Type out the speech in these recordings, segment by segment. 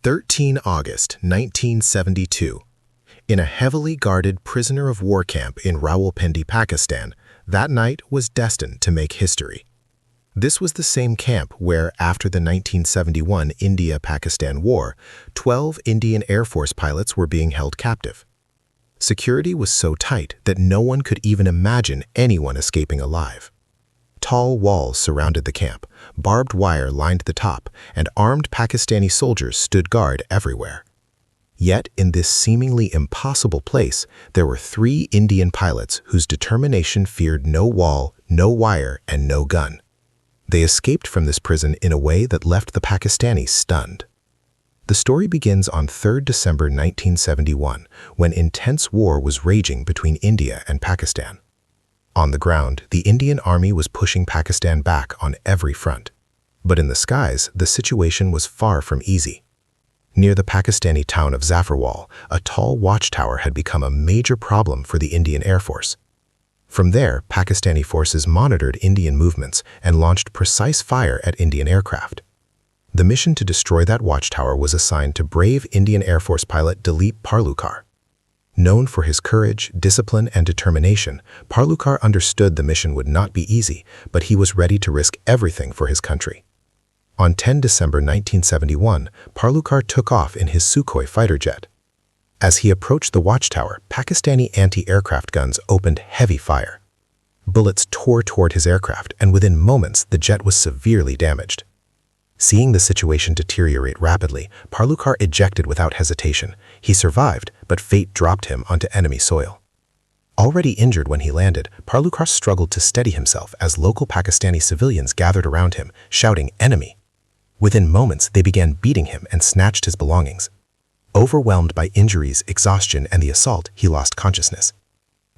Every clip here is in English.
13 August 1972. In a heavily guarded prisoner of war camp in Rawalpindi, Pakistan, that night was destined to make history. This was the same camp where, after the 1971 India-Pakistan War, 12 Indian Air Force pilots were being held captive. Security was so tight that no one could even imagine anyone escaping alive. Tall walls surrounded the camp, barbed wire lined the top, and armed Pakistani soldiers stood guard everywhere. Yet, in this seemingly impossible place, there were 3 Indian pilots whose determination feared no wall, no wire, and no gun. They escaped from this prison in a way that left the Pakistanis stunned. The story begins on 3 December 1971, when intense war was raging between India and Pakistan. On the ground, the Indian Army was pushing Pakistan back on every front. But in the skies, the situation was far from easy. Near the Pakistani town of Zafarwal, a tall watchtower had become a major problem for the Indian Air Force. From there, Pakistani forces monitored Indian movements and launched precise fire at Indian aircraft. The mission to destroy that watchtower was assigned to brave Indian Air Force pilot Dilip Parulkar. Known for his courage, discipline, and determination, Parulkar understood the mission would not be easy, but he was ready to risk everything for his country. On 10 December 1971, Parulkar took off in his Sukhoi fighter jet. As he approached the watchtower, Pakistani anti-aircraft guns opened heavy fire. Bullets tore toward his aircraft, and within moments, the jet was severely damaged. Seeing the situation deteriorate rapidly, Parulkar ejected without hesitation. He survived, but fate dropped him onto enemy soil. Already injured when he landed, Parulkar struggled to steady himself as local Pakistani civilians gathered around him, shouting, "Enemy!" Within moments, they began beating him and snatched his belongings. Overwhelmed by injuries, exhaustion, and the assault, he lost consciousness.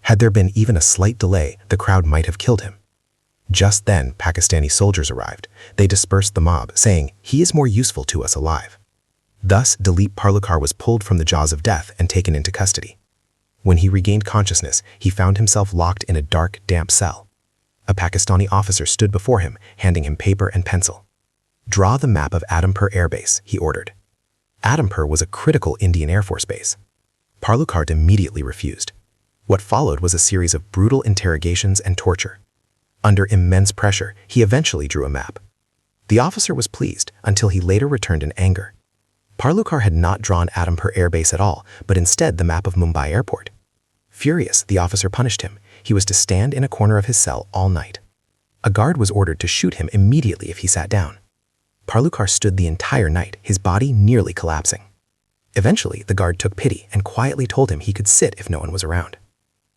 Had there been even a slight delay, the crowd might have killed him. Just then, Pakistani soldiers arrived. They dispersed the mob, saying, "He is more useful to us alive." Thus, Dilip Parulkar was pulled from the jaws of death and taken into custody. When he regained consciousness, he found himself locked in a dark, damp cell. A Pakistani officer stood before him, handing him paper and pencil. "Draw the map of Adampur Air Base," he ordered. Adampur was a critical Indian Air Force base. Parulkar immediately refused. What followed was a series of brutal interrogations and torture. Under immense pressure, he eventually drew a map. The officer was pleased until he later returned in anger. Parulkar had not drawn Adampur Air Base at all, but instead the map of Mumbai Airport. Furious, the officer punished him. He was to stand in a corner of his cell all night. A guard was ordered to shoot him immediately if he sat down. Parulkar stood the entire night, his body nearly collapsing. Eventually, the guard took pity and quietly told him he could sit if no one was around.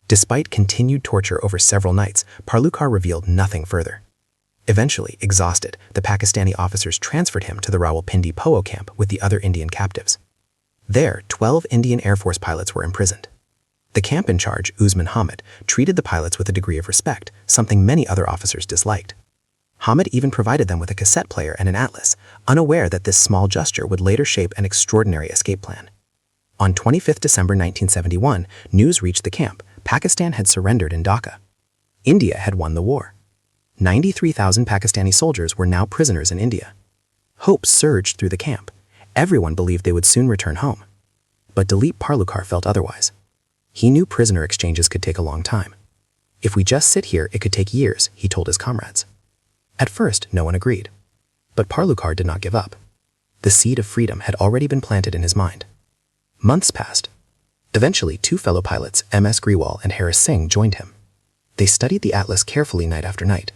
Despite continued torture over several nights, Parulkar revealed nothing further. Eventually, exhausted, the Pakistani officers transferred him to the Rawalpindi POW camp with the other Indian captives. There, 12 Indian Air Force pilots were imprisoned. The camp in charge, Usman Hamid, treated the pilots with a degree of respect, something many other officers disliked. Hamid even provided them with a cassette player and an atlas, unaware that this small gesture would later shape an extraordinary escape plan. On 25 December 1971, news reached the camp. Pakistan had surrendered in Dhaka. India had won the war. 93,000 Pakistani soldiers were now prisoners in India. Hope surged through the camp. Everyone believed they would soon return home. But Dilip Parulkar felt otherwise. He knew prisoner exchanges could take a long time. "If we just sit here, it could take years," he told his comrades. At first, no one agreed. But Parulkar did not give up. The seed of freedom had already been planted in his mind. Months passed. Eventually, 2 fellow pilots, MS Grewal and Harish Singh, joined him. They studied the atlas carefully night after night.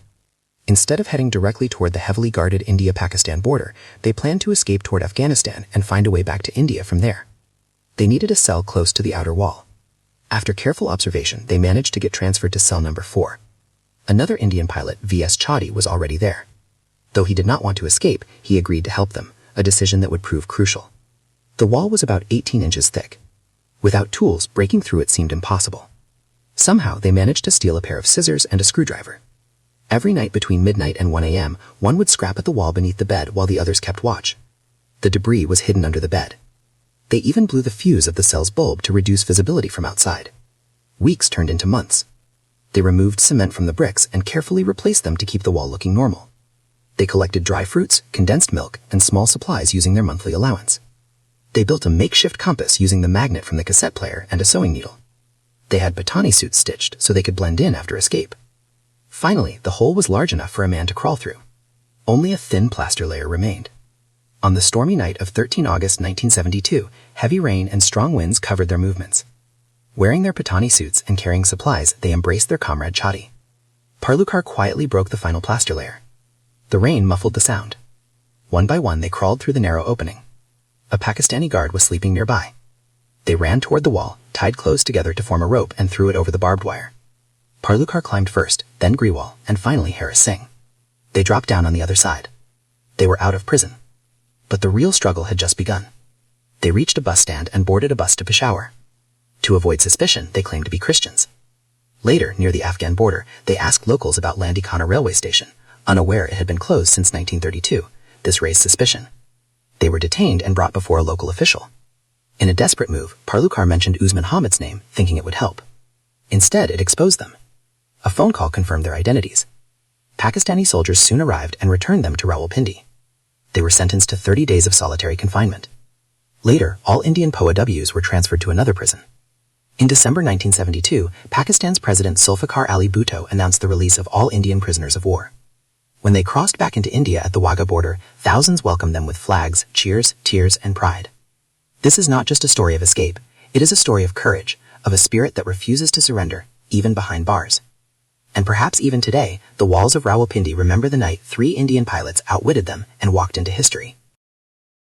Instead of heading directly toward the heavily guarded India-Pakistan border, they planned to escape toward Afghanistan and find a way back to India from there. They needed a cell close to the outer wall. After careful observation, they managed to get transferred to cell number 4. Another Indian pilot, VS Chadi, was already there. Though he did not want to escape, he agreed to help them, a decision that would prove crucial. The wall was about 18 inches thick. Without tools, breaking through it seemed impossible. Somehow, they managed to steal a pair of scissors and a screwdriver. Every night between midnight and 1 a.m., one would scrap at the wall beneath the bed while the others kept watch. The debris was hidden under the bed. They even blew the fuse of the cell's bulb to reduce visibility from outside. Weeks turned into months. They removed cement from the bricks and carefully replaced them to keep the wall looking normal. They collected dry fruits, condensed milk, and small supplies using their monthly allowance. They built a makeshift compass using the magnet from the cassette player and a sewing needle. They had Patani suits stitched so they could blend in after escape. Finally, the hole was large enough for a man to crawl through. Only a thin plaster layer remained. On the stormy night of 13 August 1972, heavy rain and strong winds covered their movements. Wearing their Patani suits and carrying supplies, they embraced their comrade Chatti. Parulkar quietly broke the final plaster layer. The rain muffled the sound. One by one, they crawled through the narrow opening. A Pakistani guard was sleeping nearby. They ran toward the wall, tied clothes together to form a rope, and threw it over the barbed wire. Parulkar climbed first, then Grewal, and finally Harish Singh. They dropped down on the other side. They were out of prison. But the real struggle had just begun. They reached a bus stand and boarded a bus to Peshawar. To avoid suspicion, they claimed to be Christians. Later, near the Afghan border, they asked locals about Landikana railway station, unaware it had been closed since 1932. This raised suspicion. They were detained and brought before a local official. In a desperate move, Parulkar mentioned Usman Hamid's name, thinking it would help. Instead, it exposed them. A phone call confirmed their identities. Pakistani soldiers soon arrived and returned them to Rawalpindi. They were sentenced to 30 days of solitary confinement. Later, all Indian POWs were transferred to another prison. In December 1972, Pakistan's President Zulfikar Ali Bhutto announced the release of all Indian prisoners of war. When they crossed back into India at the Wagah border, thousands welcomed them with flags, cheers, tears, and pride. This is not just a story of escape, it is a story of courage, of a spirit that refuses to surrender, even behind bars. And perhaps even today, the walls of Rawalpindi remember the night 3 Indian pilots outwitted them and walked into history.